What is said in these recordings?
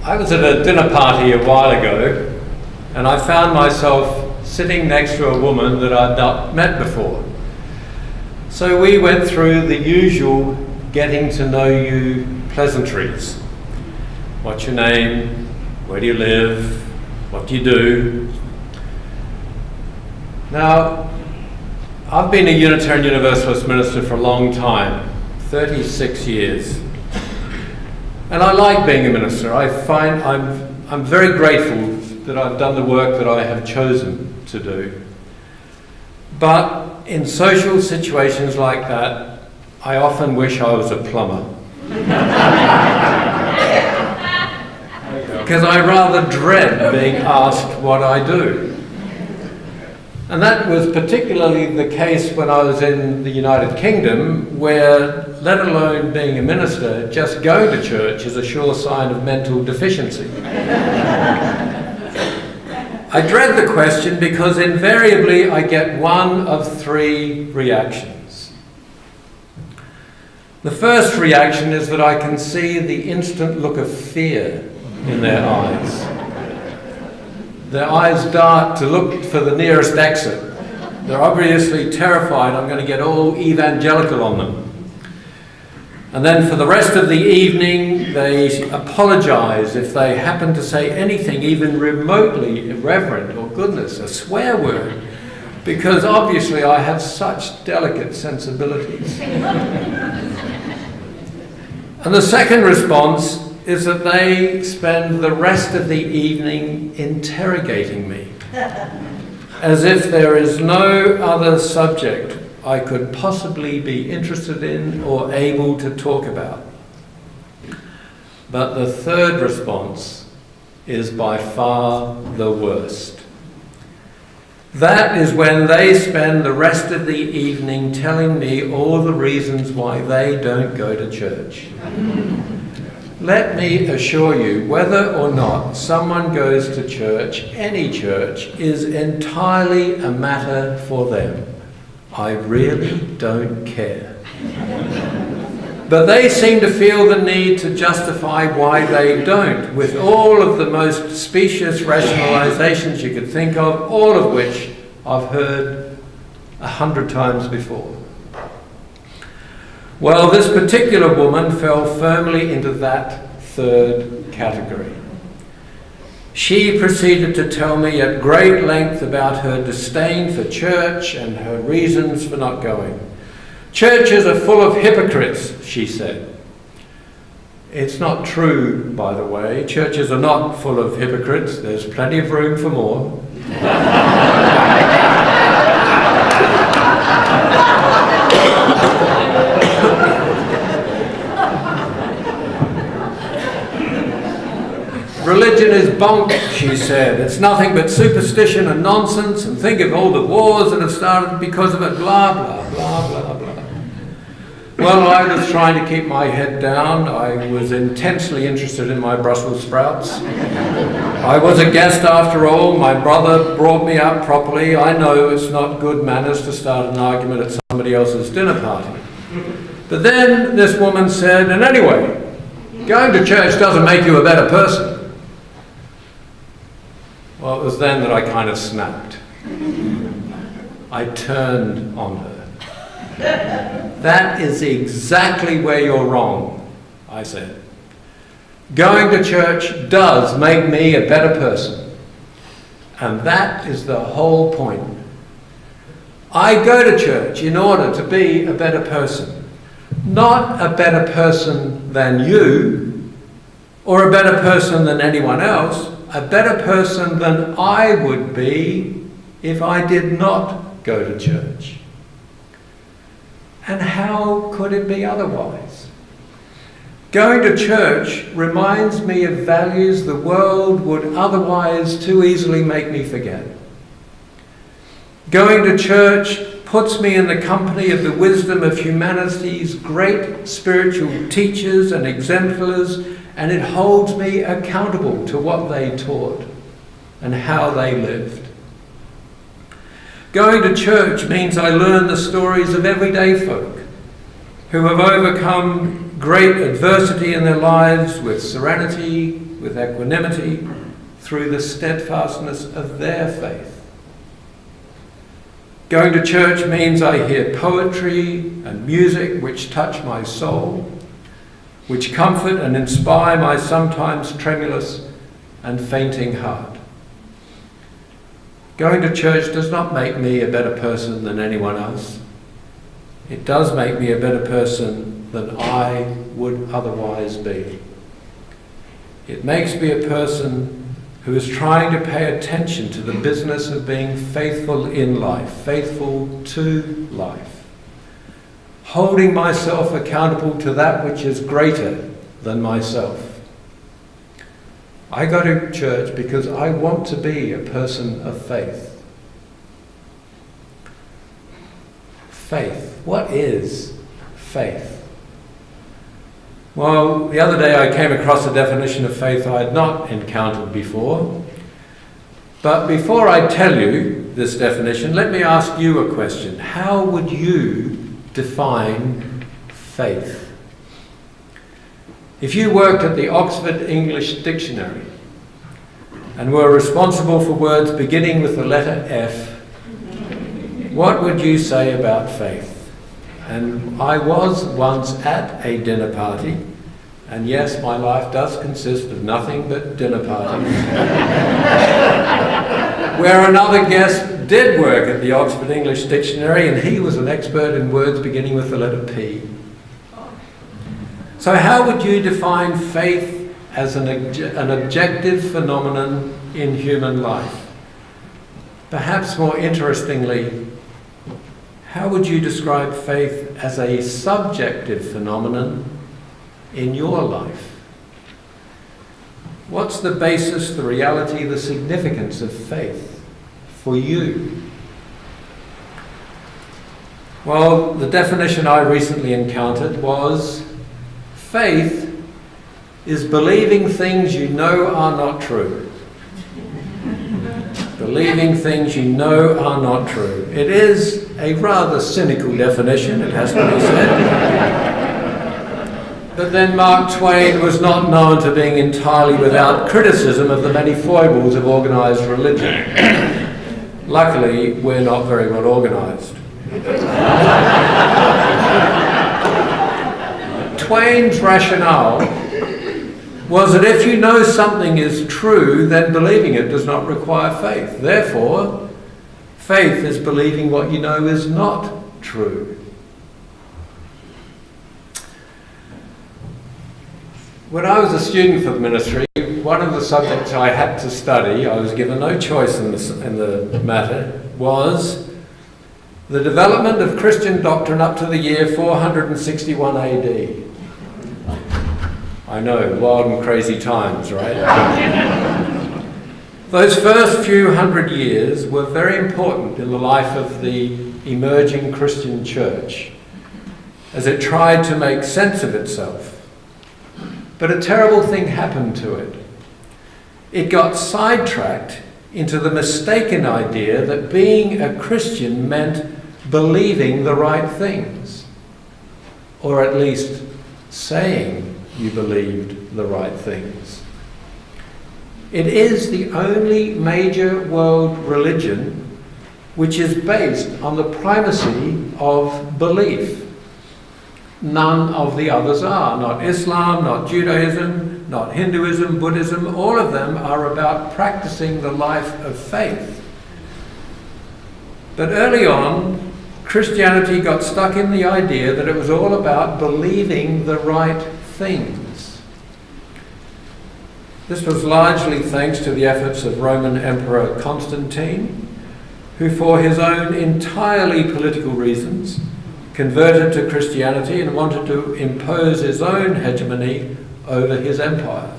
I was at a dinner party a while ago, and I found myself sitting next to a woman that I'd not met before. So we went through the usual getting to know you pleasantries. What's your name? Where do you live? What do you do? Now, I've been a Unitarian Universalist minister for a long time, 36 years. And I like being a minister. I find I'm very grateful that I've done the work that I have chosen to do. But in social situations like that, I often wish I was a plumber. Because I rather dread being asked what I do. And that was particularly the case when I was in the United Kingdom, where, let alone being a minister, just going to church is a sure sign of mental deficiency. I dread the question because invariably I get one of three reactions. The first reaction is that I can see the instant look of fear in their eyes. Their eyes dart to look for the nearest exit. They're obviously terrified I'm going to get all evangelical on them. And then for the rest of the evening, they apologize if they happen to say anything even remotely irreverent or goodness, a swear word, because obviously I have such delicate sensibilities. And the second response is that they spend the rest of the evening interrogating me, as if there is no other subject I could possibly be interested in or able to talk about. But the third response is by far the worst. That is when they spend the rest of the evening telling me all the reasons why they don't go to church. Let me assure you, whether or not someone goes to church, any church, is entirely a matter for them. I really don't care. But they seem to feel the need to justify why they don't, with all of the most specious rationalizations you could think of, all of which I've heard 100 times before. Well, this particular woman fell firmly into that third category. She proceeded to tell me at great length about her disdain for church and her reasons for not going. Churches are full of hypocrites, she said. It's not true, by the way. Churches are not full of hypocrites. There's plenty of room for more. Religion is bunk, she said. It's nothing but superstition and nonsense, and think of all the wars that have started because of it, blah, blah, blah, blah, blah. Well, I was trying to keep my head down. I was intensely interested in my Brussels sprouts. I was a guest after all. My brother brought me up properly. I know it's not good manners to start an argument at somebody else's dinner party. But then this woman said, and anyway, going to church doesn't make you a better person. Well, it was then that I kind of snapped. I turned on her. That is exactly where you're wrong, I said. Going to church does make me a better person. And that is the whole point. I go to church in order to be a better person. Not a better person than you, or a better person than anyone else, a better person than I would be if I did not go to church. And how could it be otherwise? Going to church reminds me of values the world would otherwise too easily make me forget. Going to church puts me in the company of the wisdom of humanity's great spiritual teachers and exemplars, and it holds me accountable to what they taught and how they lived. Going to church means I learn the stories of everyday folk who have overcome great adversity in their lives with serenity, with equanimity, through the steadfastness of their faith. Going to church means I hear poetry and music which touch my soul, which comfort and inspire my sometimes tremulous and fainting heart. Going to church does not make me a better person than anyone else. It does make me a better person than I would otherwise be. It makes me a person who is trying to pay attention to the business of being faithful in life, faithful to life, holding myself accountable to that which is greater than myself. I go to church because I want to be a person of faith. Faith. What is faith? Well, the other day I came across a definition of faith I had not encountered before. But before I tell you this definition, let me ask you a question. How would you define faith? If you worked at the Oxford English Dictionary and were responsible for words beginning with the letter F, what would you say about faith? And I was once at a dinner party, and yes, my life does consist of nothing but dinner parties, where another guest did work at the Oxford English Dictionary, and he was an expert in words beginning with the letter P. So how would you define faith as an objective phenomenon in human life? Perhaps more interestingly, how would you describe faith as a subjective phenomenon in your life? What's the basis, the reality, the significance of faith for you? Well, the definition I recently encountered was, faith is believing things you know are not true. Believing things you know are not true. It is a rather cynical definition, it has to be said. But then Mark Twain was not known to being entirely without criticism of the many foibles of organised religion. Luckily, we're not very well organised. Twain's rationale was that if you know something is true, then believing it does not require faith. Therefore, faith is believing what you know is not true. When I was a student for the ministry, one of the subjects I had to study, I was given no choice in the matter, was the development of Christian doctrine up to the year 461 AD. I know, wild and crazy times, right? Those first few hundred years were very important in the life of the emerging Christian church as it tried to make sense of itself. But a terrible thing happened to it. It got sidetracked into the mistaken idea that being a Christian meant believing the right things, or at least saying you believed the right things. It is the only major world religion which is based on the primacy of belief. None of the others are. Not Islam, not Judaism, not Hinduism, Buddhism. All of them are about practicing the life of faith. But early on, Christianity got stuck in the idea that it was all about believing the right things. This was largely thanks to the efforts of Roman Emperor Constantine, who for his own entirely political reasons converted to Christianity and wanted to impose his own hegemony over his empire.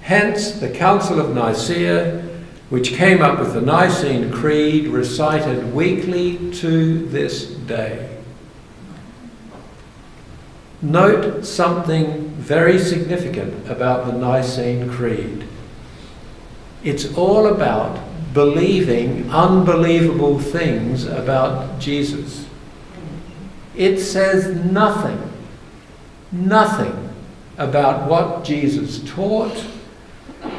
Hence the Council of Nicaea, which came up with the Nicene Creed, recited weekly to this day. Note something very significant about the Nicene Creed. It's all about believing unbelievable things about Jesus. It says nothing nothing about what Jesus taught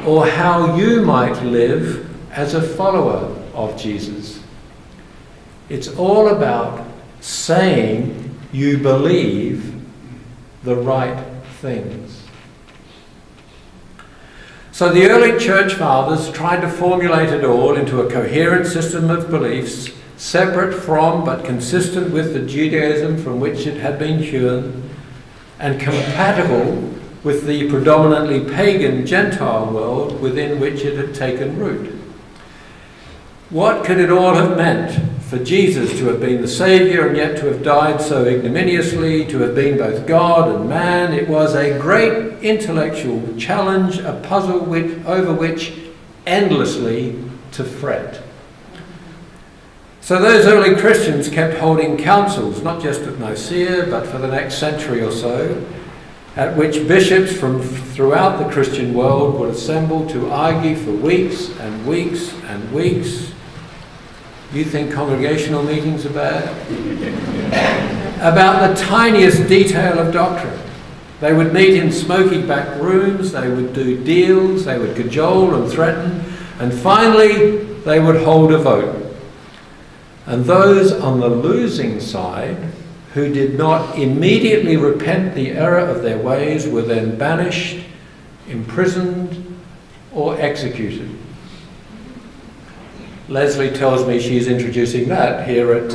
or how you might live as a follower of Jesus. It's all about saying you believe the right things. So the early church fathers tried to formulate it all into a coherent system of beliefs, separate from but consistent with the Judaism from which it had been hewn, and compatible with the predominantly pagan Gentile world within which it had taken root. What could it all have meant for Jesus to have been the Saviour and yet to have died so ignominiously, to have been both God and man? It was a great intellectual challenge, a puzzle over which endlessly to fret. So those early Christians kept holding councils, not just at Nicaea, but for the next century or so, at which bishops from throughout the Christian world would assemble to argue for weeks and weeks and weeks. You think congregational meetings are bad? About the tiniest detail of doctrine. They would meet in smoky back rooms, they would do deals, they would cajole and threaten, and finally they would hold a vote. And those on the losing side, who did not immediately repent the error of their ways, were then banished, imprisoned, or executed. Leslie tells me she's introducing that here at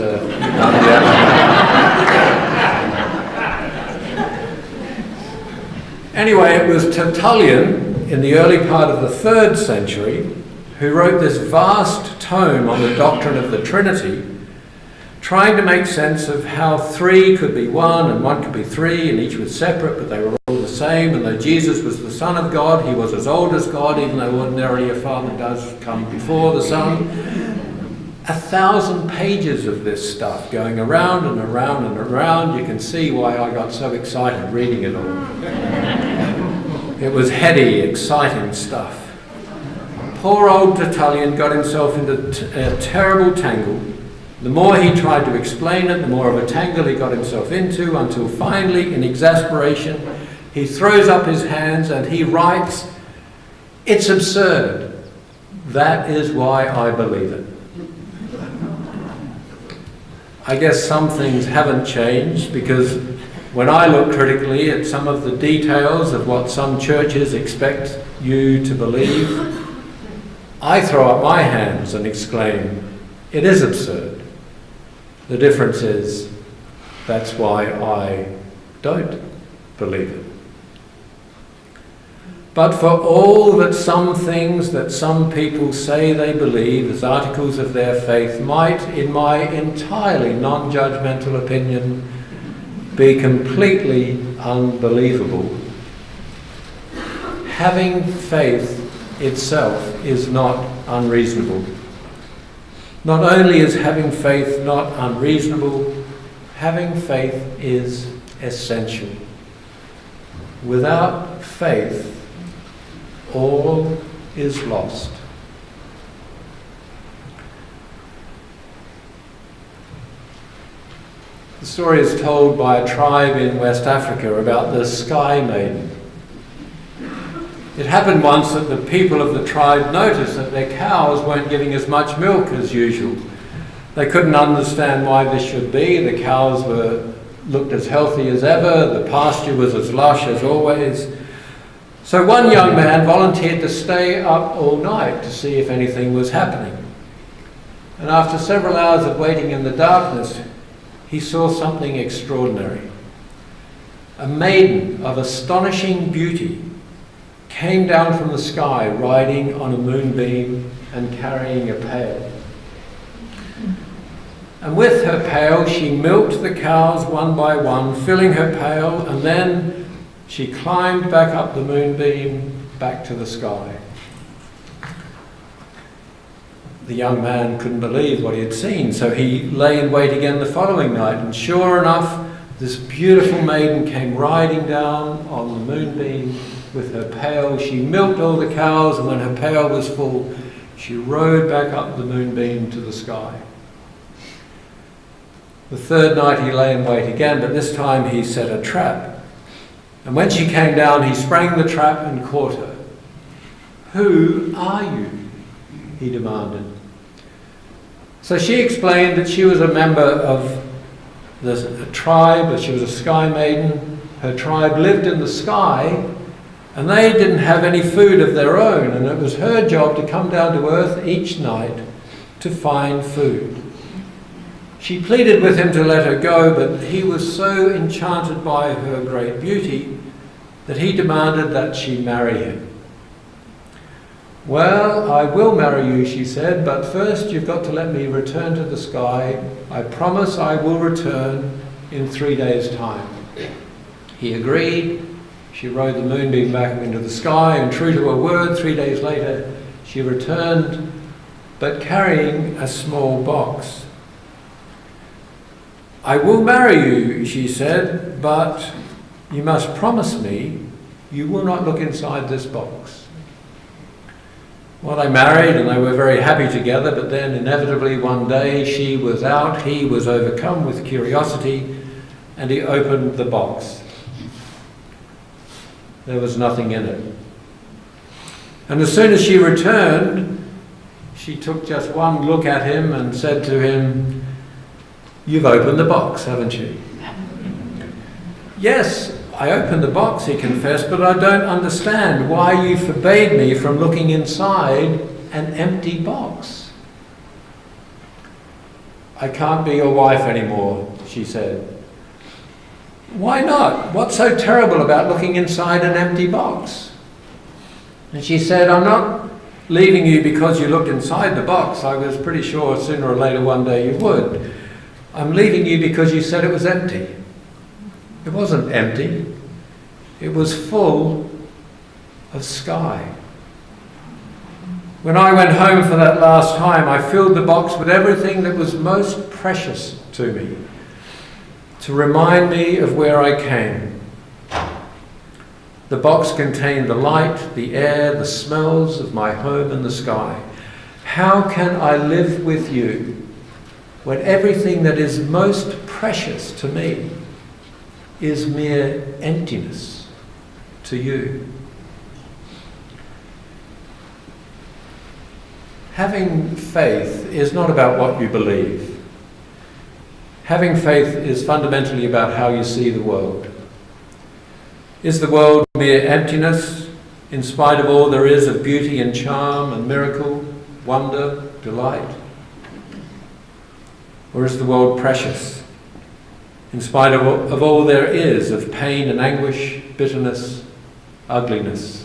Anyway, it was Tertullian in the early part of the 3rd century who wrote this vast tome on the doctrine of the Trinity, trying to make sense of how 3 could be 1 and 1 could be 3, and each was separate, but they were all the same. And though Jesus was the Son of God, he was as old as God, even though ordinarily a Father does come before the Son. 1,000 pages of this stuff going around and around and around. You can see why I got so excited reading it all. It was heady, exciting stuff. Poor old Tertullian got himself into a terrible tangle. The more he tried to explain it, the more of a tangle he got himself into, until finally, in exasperation, he throws up his hands and he writes, "It's absurd. That is why I believe it." I guess some things haven't changed, because when I look critically at some of the details of what some churches expect you to believe, I throw up my hands and exclaim, it is absurd. The difference is, that's why I don't believe it. But for all that some things that some people say they believe as articles of their faith might, in my entirely non-judgmental opinion, be completely unbelievable, having faith itself is not unreasonable. Not only is having faith not unreasonable, having faith is essential. Without faith, all is lost. The story is told by a tribe in West Africa about the Sky Maiden. It happened once that the people of the tribe noticed that their cows weren't giving as much milk as usual. They couldn't understand why this should be. The cows looked as healthy as ever, the pasture was as lush as always. So one young man volunteered to stay up all night to see if anything was happening. And after several hours of waiting in the darkness, he saw something extraordinary. A maiden of astonishing beauty came down from the sky riding on a moonbeam and carrying a pail. And with her pail she milked the cows one by one, filling her pail, and then she climbed back up the moonbeam, back to the sky. The young man couldn't believe what he had seen, so he lay in wait again the following night, and sure enough, this beautiful maiden came riding down on the moonbeam with her pail. She milked all the cows, and when her pail was full, she rode back up the moonbeam to the sky. The third night he lay in wait again, but this time he set a trap. And when she came down, he sprang the trap and caught her. "Who are you?" he demanded. So she explained that she was a member of a tribe, that she was a sky maiden. Her tribe lived in the sky, and they didn't have any food of their own, and it was her job to come down to earth each night to find food. She pleaded with him to let her go, but he was so enchanted by her great beauty that he demanded that she marry him. "Well, I will marry you," she said, "but first you've got to let me return to the sky. I promise I will return in 3 days' time." He agreed. She rode the moonbeam back into the sky, and true to her word, 3 days later she returned, but carrying a small box. "I will marry you," she said, "but you must promise me you will not look inside this box." Well, they married and they were very happy together, but then inevitably one day she was out, he was overcome with curiosity, and he opened the box. There was nothing in it. And as soon as she returned, she took just one look at him and said to him, "You've opened the box, haven't you?" "Yes, I opened the box," he confessed, "but I don't understand why you forbade me from looking inside an empty box." "I can't be your wife anymore," she said. "Why not? What's so terrible about looking inside an empty box?" And she said, "I'm not leaving you because you looked inside the box. I was pretty sure sooner or later one day you would. I'm leaving you because you said it was empty." It wasn't empty. It was full of sky. When I went home for that last time, I filled the box with everything that was most precious to me, to remind me of where I came. The box contained the light, the air, the smells of my home in the sky. How can I live with you when everything that is most precious to me is mere emptiness to you? Having faith is not about what you believe. Having faith is fundamentally about how you see the world. Is the world mere emptiness in spite of all there is of beauty and charm and miracle, wonder, delight? Or is the world precious in spite of all there is of pain and anguish, bitterness, ugliness?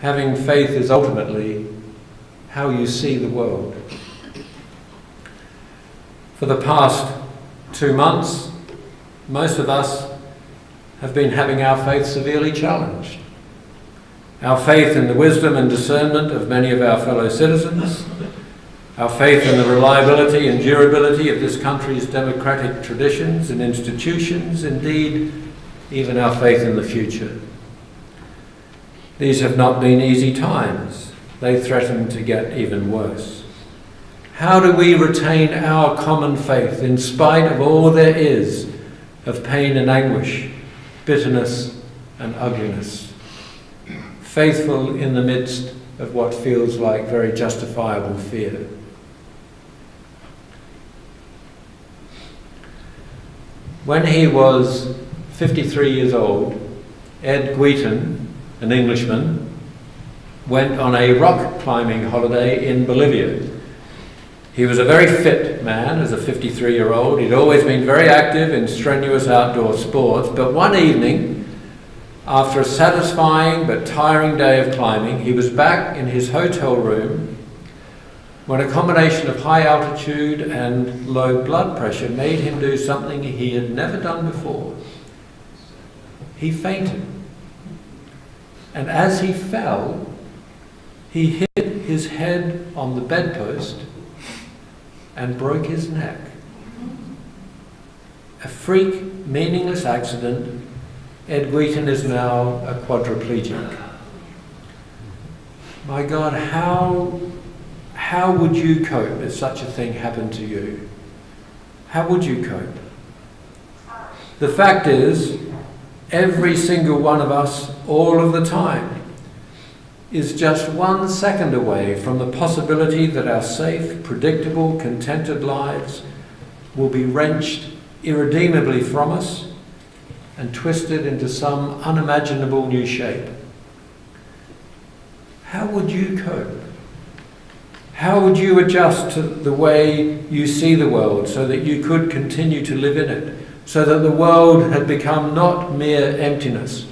Having faith is ultimately how you see the world. For the past 2 months, most of us have been having our faith severely challenged. Our faith in the wisdom and discernment of many of our fellow citizens, our faith in the reliability and durability of this country's democratic traditions and institutions, indeed, even our faith in the future. These have not been easy times. They threaten to get even worse. How do we retain our common faith in spite of all there is of pain and anguish, bitterness and ugliness, faithful in the midst of what feels like very justifiable fear? When he was 53 years old, Ed Guiton, an Englishman, went on a rock climbing holiday in Bolivia. He was a very fit man as a 53-year-old. He'd always been very active in strenuous outdoor sports, but one evening, after a satisfying but tiring day of climbing, he was back in his hotel room when a combination of high altitude and low blood pressure made him do something he had never done before. He fainted. And as he fell, he hit his head on the bedpost and broke his neck. A freak, meaningless accident. Ed Guiton is now a quadriplegic. My God, how would you cope if such a thing happened to you? How would you cope? The fact is, every single one of us, all of the time, is just 1 second away from the possibility that our safe, predictable, contented lives will be wrenched irredeemably from us and twisted into some unimaginable new shape. How would you cope? How would you adjust to the way you see the world so that you could continue to live in it, so that the world had become not mere emptiness,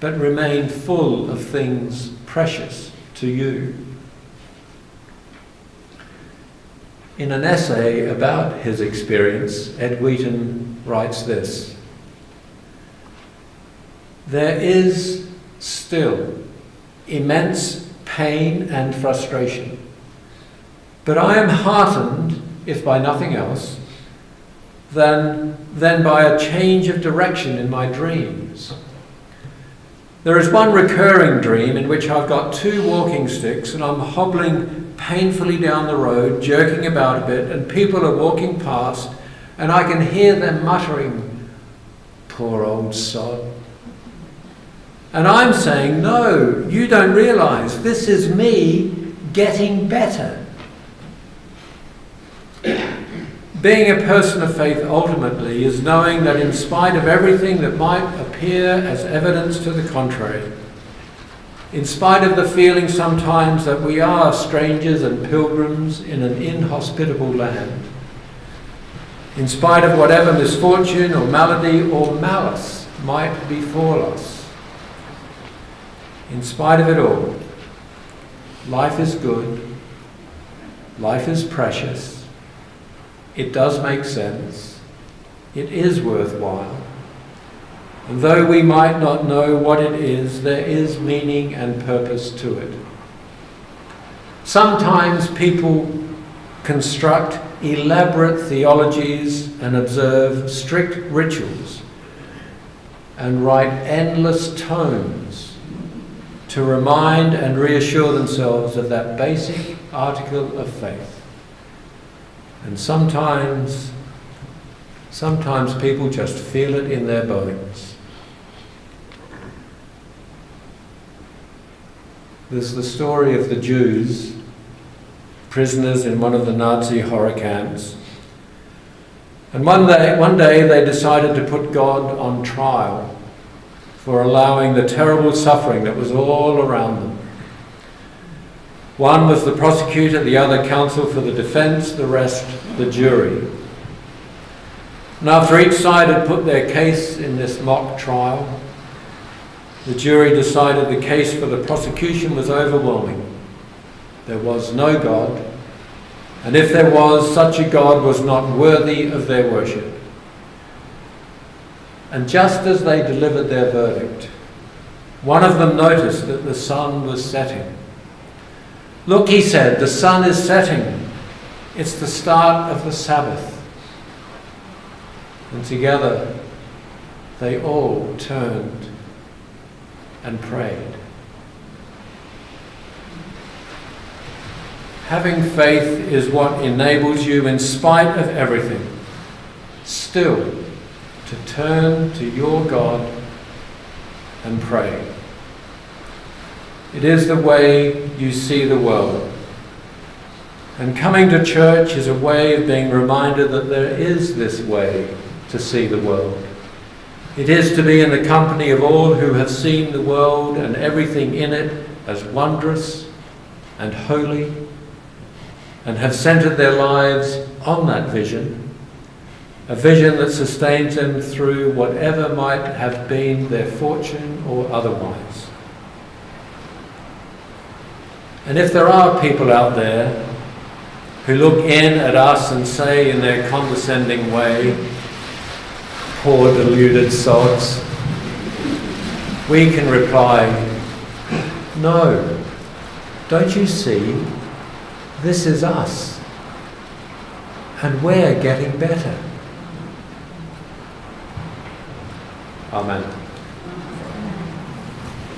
but remained full of things precious to you? In an essay about his experience, Ed Wheaton writes this: "There is still immense pain and frustration, but I am heartened, if by nothing else, than by a change of direction in my dreams. There is one recurring dream in which I've got 2 walking sticks and I'm hobbling painfully down the road, jerking about a bit, and people are walking past and I can hear them muttering, 'Poor old sod.' And I'm saying, 'No, you don't realise this is me getting better.' Being a person of faith ultimately is knowing that in spite of everything that might appear as evidence to the contrary, in spite of the feeling sometimes that we are strangers and pilgrims in an inhospitable land, in spite of whatever misfortune or malady or malice might befall us, in spite of it all, life is good, life is precious, it does make sense, it is worthwhile, and though we might not know what it is, there is meaning and purpose to it. Sometimes people construct elaborate theologies and observe strict rituals and write endless tomes to remind and reassure themselves of that basic article of faith. And sometimes people just feel it in their bones. There's the story of the Jews, prisoners in one of the Nazi horror camps. And one day they decided to put God on trial for allowing the terrible suffering that was all around them. One was the prosecutor, the other counsel for the defence, the rest the jury. And after each side had put their case in this mock trial, the jury decided the case for the prosecution was overwhelming. There was no God, and if there was, such a God was not worthy of their worship. And just as they delivered their verdict, one of them noticed that the sun was setting. "Look," he said, "the sun is setting. It's the start of the Sabbath." And together they all turned and prayed. Having faith is what enables you, in spite of everything, still to turn to your God and pray. It is the way you see the world. And coming to church is a way of being reminded that there is this way to see the world. It is to be in the company of all who have seen the world and everything in it as wondrous and holy, and have centered their lives on that vision, a vision that sustains them through whatever might have been their fortune or otherwise. And if there are people out there who look in at us and say in their condescending way, "Poor deluded sods," we can reply, "No, don't you see? This is us, and we're getting better." Amen.